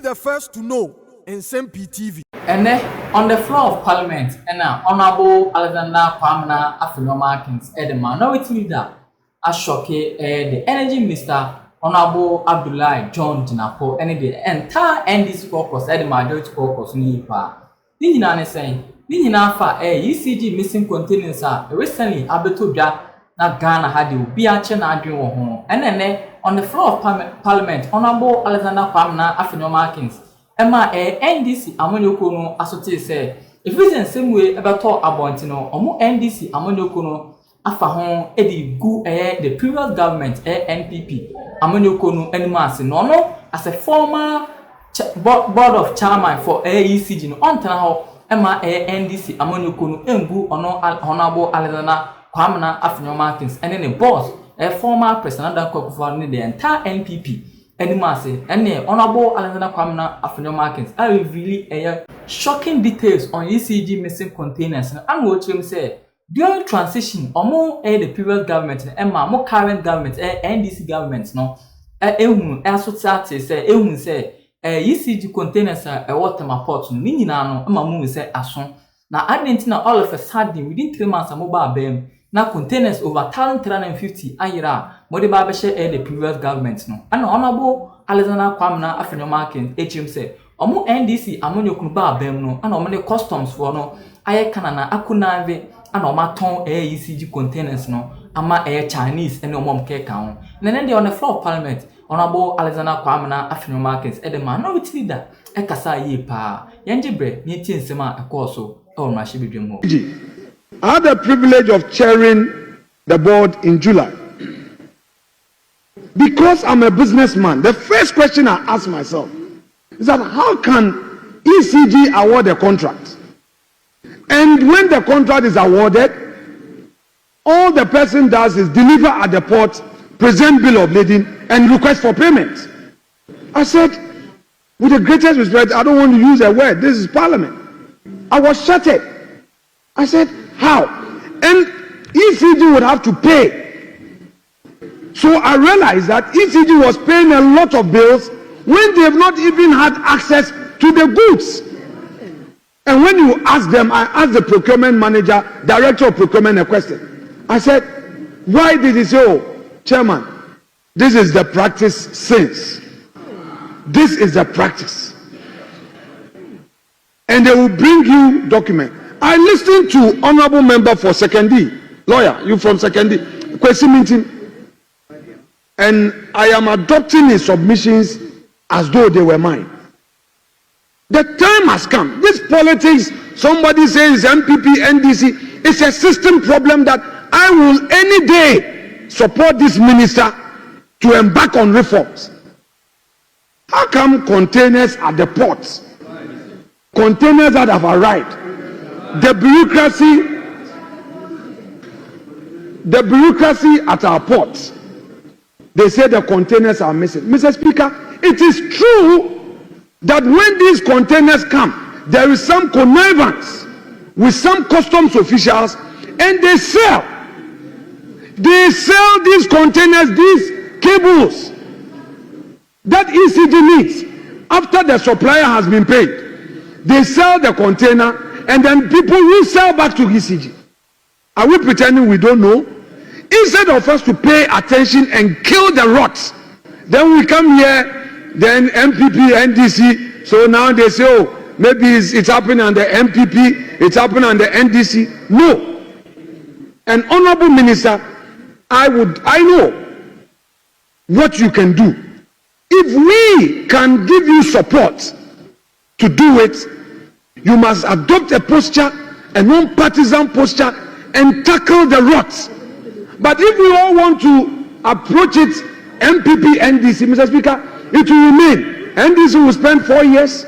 the first to know Nsem-Pii TV. And then on the floor of Parliament, and now Honorable To-Afenyo Markins, the minority leader, Sh0cking, the Energy Minister, Honorable Abdullahi John Jinapo, and the entire NDC caucus, the majority caucus, Nina saying, Nina fa ECG missing containers are recently Abetobia, na Ghana had you be a chen home, and then on the floor of Parliament, Honorable To-Afenyo Markins. Emma NDC Amonyokono Asote say if it's in same way about talk about omo NDC Amonyokono afa hon edi gu the previous government NPP Amonyokono animas no as a former board of chairman for ECG no ontana ho Emma NDC Amonyokono engu ono Honorable To-Afenyo Markins and then the boss former president of the entire NPP Animasi, and Honorable To-Afenyo Markins are revealing shocking details on ECG missing containers. And what you say during transition, or more the previous government and more current government, NDC government, no, society say, ECG containers are water my pot, Ninano, Mamu say, Ason. Now, I didn't know all of a sudden within 3 months, a mobile BM. Now containers over 1,350 ayira modi ba be the previous government no and Honorable To-Afenyo Markins HM say omo NDC amonyokunu ba bam no and omo the customs for no aye kanana akunave and omo ton ECG containers no ama Chinese and omo mke kan na then on the floor of Parliament Honorable To-Afenyo Markins the minority leader kasa ye pa yenjebre ni tie nsema ekoso o ma hye bedwem ho. I had the privilege of chairing the board in July. Because I'm a businessman, the first question I ask myself is that how can ECG award a contract? And when the contract is awarded, all the person does is deliver at the port, present bill of lading, and request for payment. I said, with the greatest respect, I don't want to use a word. This is Parliament. I was shattered. I said, how? And ECG would have to pay. So I realized that ECG was paying a lot of bills when they have not even had access to the goods. And when you ask them, I asked the procurement manager, director of procurement, a question. I said, why did he say, oh, chairman, this is the practice since. This is the practice. And they will bring you document. I listened to honorable member for Secondary, lawyer, you from Secondary, question meeting, and I am adopting his submissions as though they were mine. The time has come. This politics, somebody says MPP, NDC, it's a system problem that I will any day support this minister to embark on reforms. How come containers at the ports, containers that have arrived, the bureaucracy at our ports, they say the containers are missing. Mr. Speaker, it is true that when these containers come, there is some connivance with some customs officials, and they sell these containers, these cables that ECG needs after the supplier has been paid. They sell the container, and then people will sell back to ECG. Are we pretending we don't know? Instead of us to pay attention and kill the rots, then we come here, then MPP, NDC, so now they say, oh, maybe it's happening on the MPP, it's happening on the NDC. No. An honorable minister, I know what you can do. If we can give you support to do it, you must adopt a posture, a non-partisan posture, and tackle the rots. But if we all want to approach it, MPP, NDC, Mr. Speaker, it will remain. NDC will spend 4 years,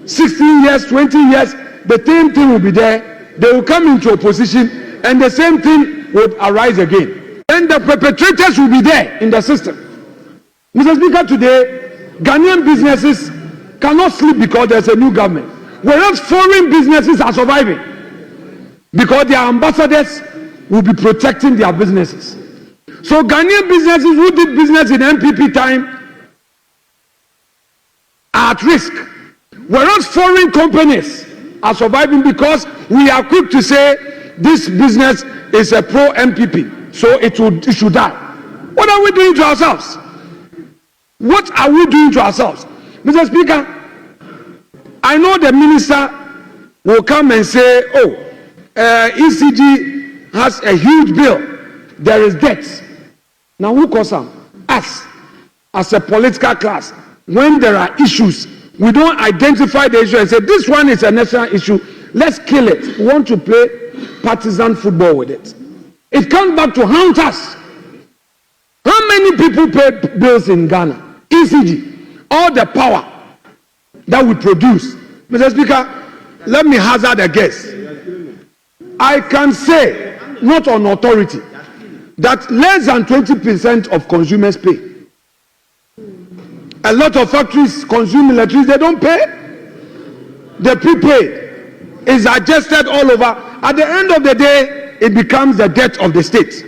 16 years, 20 years, the same thing will be there. They will come into opposition, and the same thing would arise again. And the perpetrators will be there in the system. Mr. Speaker, today, Ghanaian businesses cannot sleep because there's a new government. Whereas foreign businesses are surviving because their ambassadors will be protecting their businesses. So Ghanaian businesses who did business in MPP time are at risk. Whereas foreign companies are surviving because we are quick to say this business is a pro-MPP, so it should die. What are we doing to ourselves? What are we doing to ourselves? Mr. Speaker, I know the minister will come and say, oh, ECG has a huge bill. There is debt. Now who calls them? Us, as a political class. When there are issues, we don't identify the issue and say, this one is a national issue. Let's kill it. We want to play partisan football with it. It comes back to haunt us. How many people pay bills in Ghana? ECG. All the power that we produce. Mr. Speaker, let me hazard a guess. I can say, not on authority, that less than 20% of consumers pay. A lot of factories consume electricity, they don't pay. The prepaid is adjusted all over. At the end of the day, it becomes the debt of the state.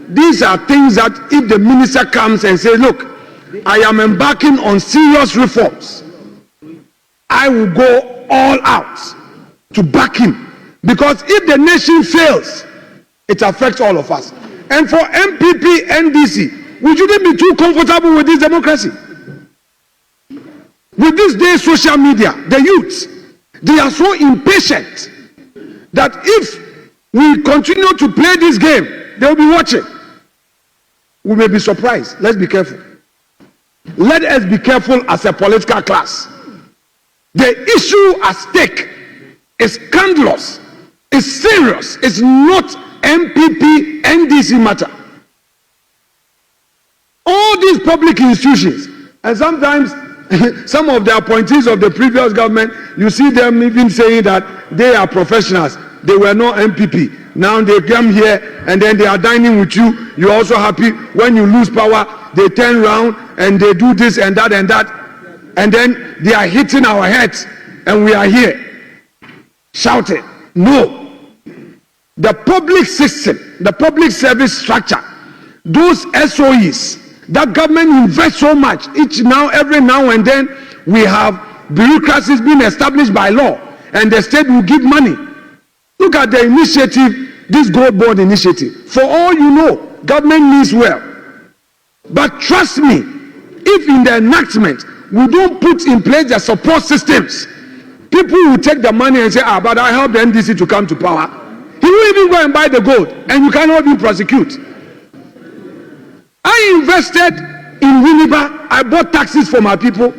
These are things that if the minister comes and says, look, I am embarking on serious reforms, I will go all out to back him. Because if the nation fails, it affects all of us. And for MPP, NDC, we shouldn't be too comfortable with this democracy. With this day social media, the youths, they are so impatient that if we continue to play this game, they will be watching. We may be surprised. Let's be careful. Let us be careful as a political class. The issue at stake is scandalous, is serious, it's not MPP, NDC matter. All these public institutions, and sometimes some of the appointees of the previous government, you see them even saying that they are professionals. They were not MPP. Now they come here and then they are dining with you. You're also happy. When you lose power, they turn around and they do this and that and that. And then they are hitting our heads and we are here shouting. No. The public system, the public service structure, those SOEs, that government invests so much, every now and then we have bureaucracies being established by law and the state will give money. Look at the initiative, this gold bond initiative. For all you know, government means well. But trust me, if in the enactment we don't put in place the support systems, people will take the money and say, but I helped the NDC to come to power. He will even go and buy the gold and you cannot even prosecute. I invested in Winneba. I bought taxes for my people.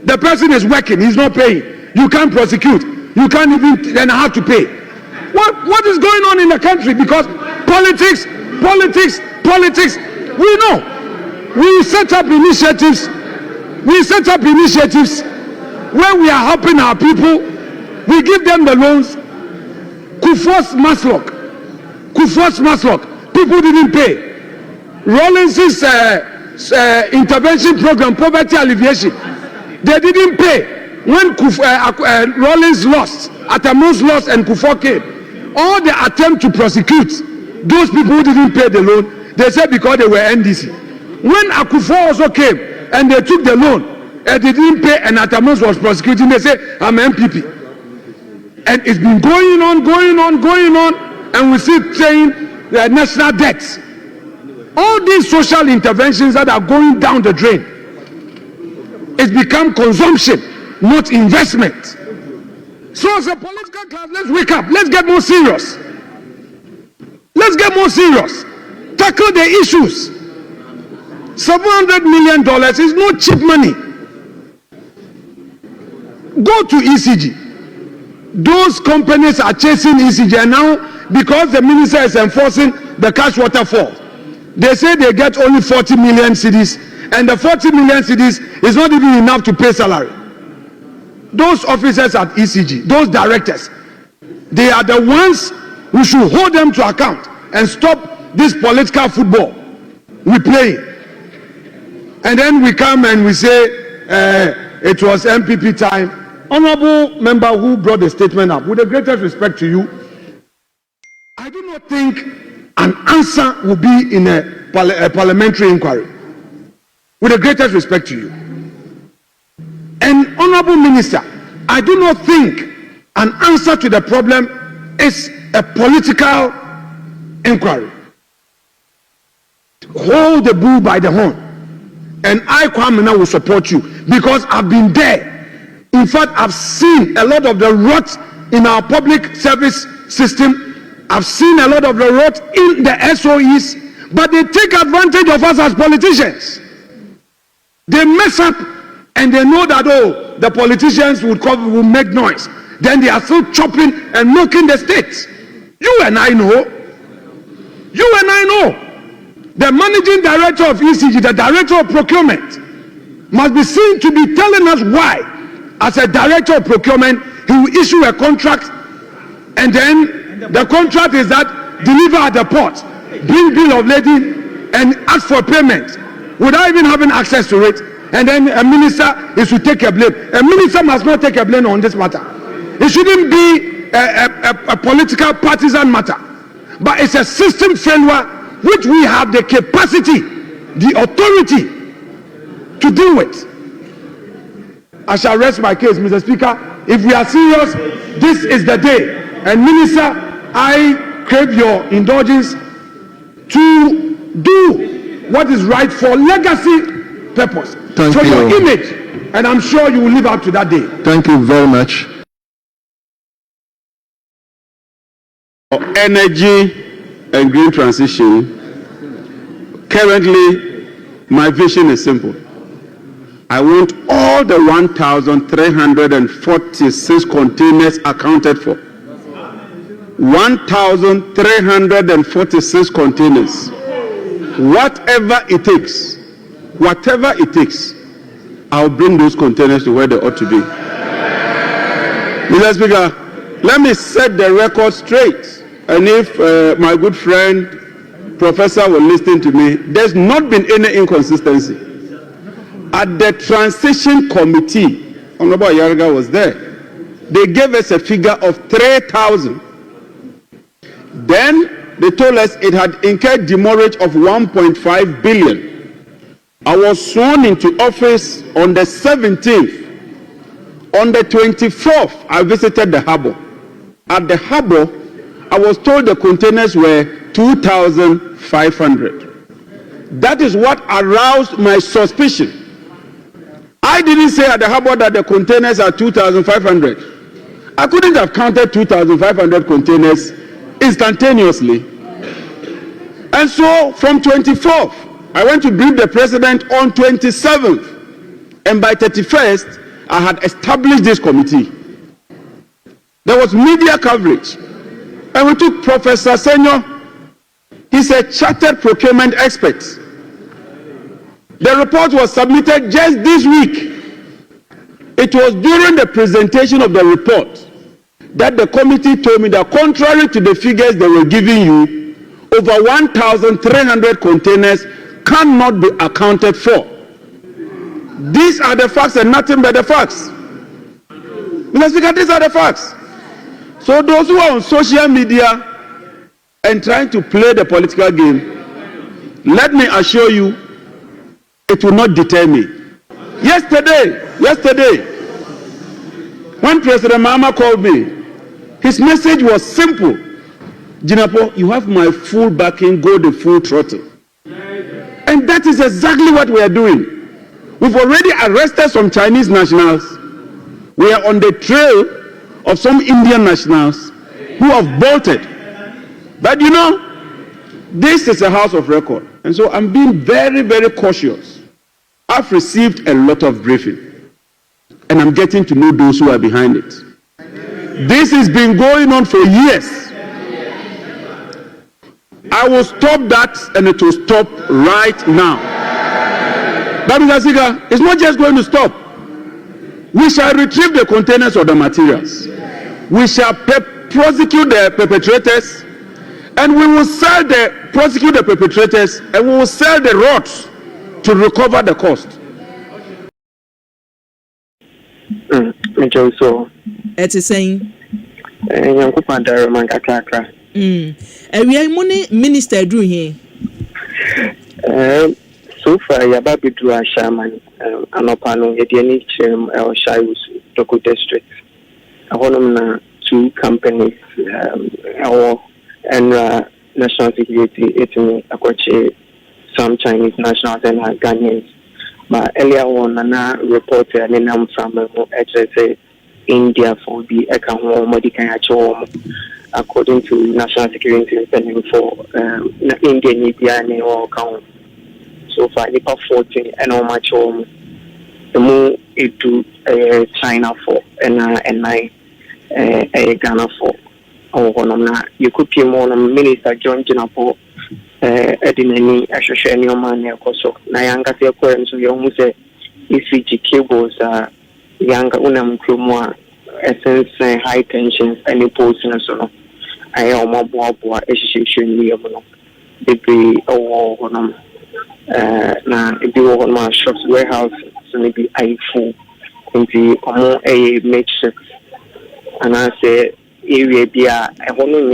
The person is working, he's not paying. You can't prosecute. You can't even then have to pay. What is going on in the country? Because politics. We know. We set up initiatives where we are helping our people. We give them the loans. Kufuor's Maslock. People didn't pay. Rawlings's intervention program, poverty alleviation, they didn't pay. When Rawlings lost, Atamus lost and Kufuor came, all the attempt to prosecute those people who didn't pay the loan, they said because they were NDC. When Kufuor also came and they took the loan and they didn't pay and Atamus was prosecuting, they said, I'm MPP. And it's been going on, and we see saying the national debts. All these social interventions that are going down the drain, it's become consumption, not investment. So as a political class, let's wake up. Let's get more serious. Tackle the issues. $700 million is not cheap money. Go to ECG. Those companies are chasing ECG, and now because the minister is enforcing the cash waterfall, they say they get only 40 million cedis, and the 40 million cedis is not even enough to pay salary. Those officers at ECG, those directors, they are the ones who should hold them to account and stop this political football we play. And then we come and we say it was MPP time. Honorable member who brought the statement up, with the greatest respect to you, I do not think an answer will be in a parliamentary inquiry. With the greatest respect to you. And Honorable Minister, I do not think an answer to the problem is a political inquiry. Hold the bull by the horn. And I, Kwamina, will support you because I've been there. In fact, I've seen a lot of the rot in our public service system. I've seen a lot of the rot in the SOEs, but they take advantage of us as politicians. They mess up and they know that, oh, the politicians will make noise. Then they are still chopping and milking the states. You and I know. You and I know. The managing director of ECG, the director of procurement, must be seen to be telling us why, as a director of procurement, he will issue a contract and then the contract is that deliver at the port, bring bill of lading and ask for payment without even having access to it. And then a minister is to take a blame. A minister must not take a blame on this matter. It shouldn't be a political partisan matter, but it's a system failure which we have the capacity, the authority to deal with. I shall rest my case, Mr. Speaker. If we are serious, this is the day. And Minister, I crave your indulgence to do what is right for legacy purpose, for your image, and I'm sure you will live up to that day. Thank you very much. Energy and green transition. Currently, my vision is simple. I want all the 1,346 containers accounted for. 1,346 containers. Whatever it takes, I'll bring those containers to where they ought to be. Mr. Speaker, let me set the record straight. And if my good friend, Professor, will listen to me, there's not been any inconsistency. At the transition committee, Honorable Yarga was there. They gave us a figure of 3,000. Then they told us it had incurred demurrage of 1.5 billion. I was sworn into office on the 17th. On the 24th, I visited the harbor. At the harbor, I was told the containers were 2,500. That is what aroused my suspicion. I didn't say at the harbor that the containers are 2,500. I couldn't have counted 2,500 containers instantaneously. And so from 24th, I went to brief the president on 27th. And by 31st, I had established this committee. There was media coverage. And we took Professor Senyo. He's a chartered procurement expert. The report was submitted just this week. It was during the presentation of the report that the committee told me that contrary to the figures they were giving you, over 1,300 containers cannot be accounted for. These are the facts and nothing but the facts. Mr. Speaker, these are the facts. So those who are on social media and trying to play the political game, let me assure you, it will not deter me. Yesterday, when President Mahama called me, his message was simple. Jinapo, you have my full backing, go the full throttle. And that is exactly what we are doing. We've already arrested some Chinese nationals. We are on the trail of some Indian nationals who have bolted. But you know, this is a house of record. And so I'm being very, very cautious. I've received a lot of briefing. And I'm getting to know those who are behind it. This has been going on for years. I will stop that and it will stop right now. But Mr. Speaker, it's not just going to stop. We shall retrieve the containers of the materials. We shall prosecute the perpetrators, and we will prosecute the perpetrators, and we will sell the rods to recover the cost. It is saying, Minister drew here. So far, Yababidu Ashaman, Anopano, Yediani Chim, El Shaius, Doko District. I want 2 companies, our national security, it's Akwache, some Chinese nationals and Ghanaians. But earlier on, I reported and I'm from HSA India for the Ekahom Modika according to national security spending for Indian Indian or account. So far, about 14 and how much the more into China for and 9 Ghana for. You could be more Minister John Jinapo. Edinani Ashashani Omani Akoso. Nayanga Tiakoem so you say ECG cables are younger unam krumwa essence high tensions any posts and so on. I am a boa association liamono. Degree or honum na if you want my shops warehouse so maybe I full into a matrix and I say area be a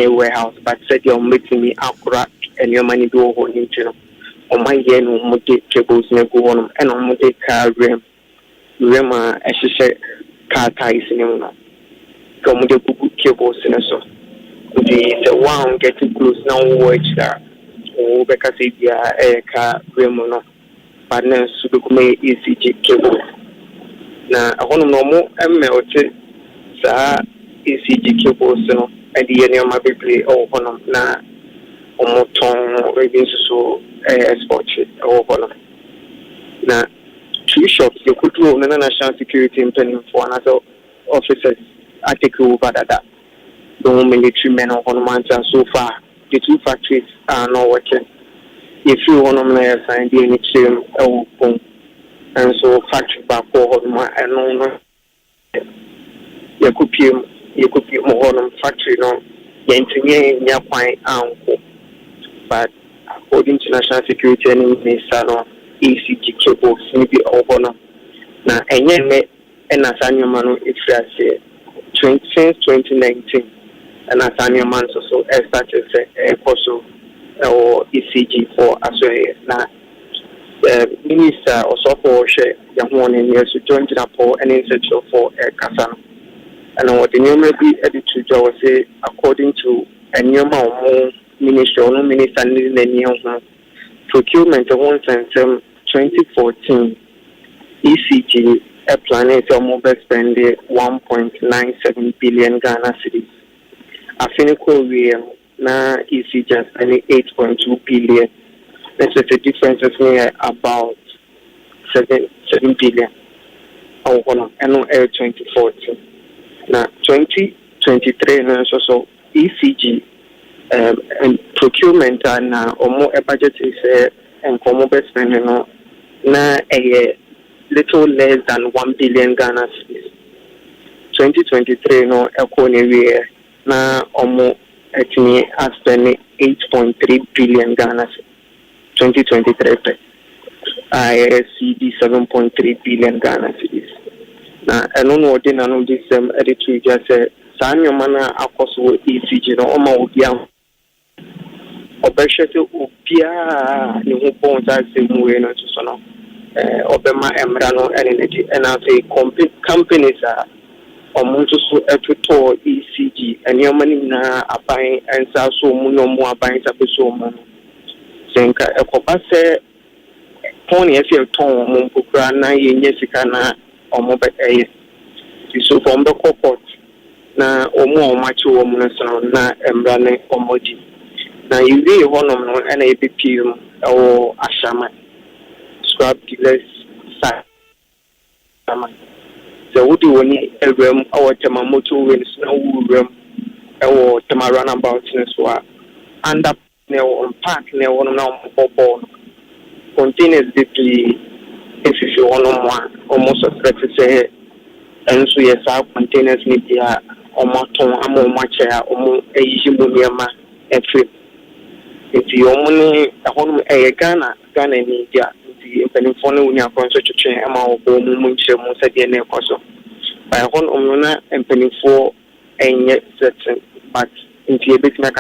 warehouse but said you're making me accurate and your money do hold into them. On my yen on Mode cables go on and on Mode car rim a car ties in them. So Mode cables in a so. The one getting close now watch that. Oh, because it's a car rim or not. But now Sudukume ECG cables. Now I want to know more MLT ECG cables and the end of my baby or one na. Omoton so export or one. Now, 2 shops you could do on national security impending for another officers. I take over that. The military men on one and so far the 2 factories are not working. If you want to sign the NDC and so factory back over I know you could be more factory no but according to national security and minister no ECG cables maybe over no na enye me and asanyo manu ifrase since 2019 and asanyo man so started say also or ECG for aso na minister also for share the one in years to join for an institute for kasano and what the number be edited to say according to a number Minister, no minister, procurement once and 2014 ECG a planet mobile spend 1.97 billion Ghana cedis. I think we na ECG spending 8.2 billion. That's the difference of about 7 billion. Oh, no, 2014. Now 2023 so ECG. And procurement and more a budget is and mobile spending na a little less than 1 billion Ghana cedis. 2023 no economy na almost actually spending 8.3 billion Ghana cedis. 2023 ISCD 7.3 billion Ghana cedis. Na I don't know what they know this editor just say Sanyo mana akoso ECG no oma obia obeshete obia ni ho bon ta se muwe no so no obema emra no energy and I say companies are omuntu so etoto ECG and your money na aban ensa so mu no mu aban ta so mu senka ekoba se poni e fe ton mu kokura na yenye sika na omo be so from the court na omo machi wo mu no na emra ne omoji na yiwe honom no na ebipim o ashama scrap dealers sa sama so wodi woni ewem our tema motor wins na wuwem ewo tema runabout ne so a and up ne on park ne wono na omo containers deeply if you want almost suspect say and so yes our containers need dia omoton amomache a omo eyimu niema efi enti omuni ahonu Ghana ni dia enti penifone unya konso twetwe ama obo mu nchiremu sade na ekoso by hon omuna penifo enye certain but enti ebetima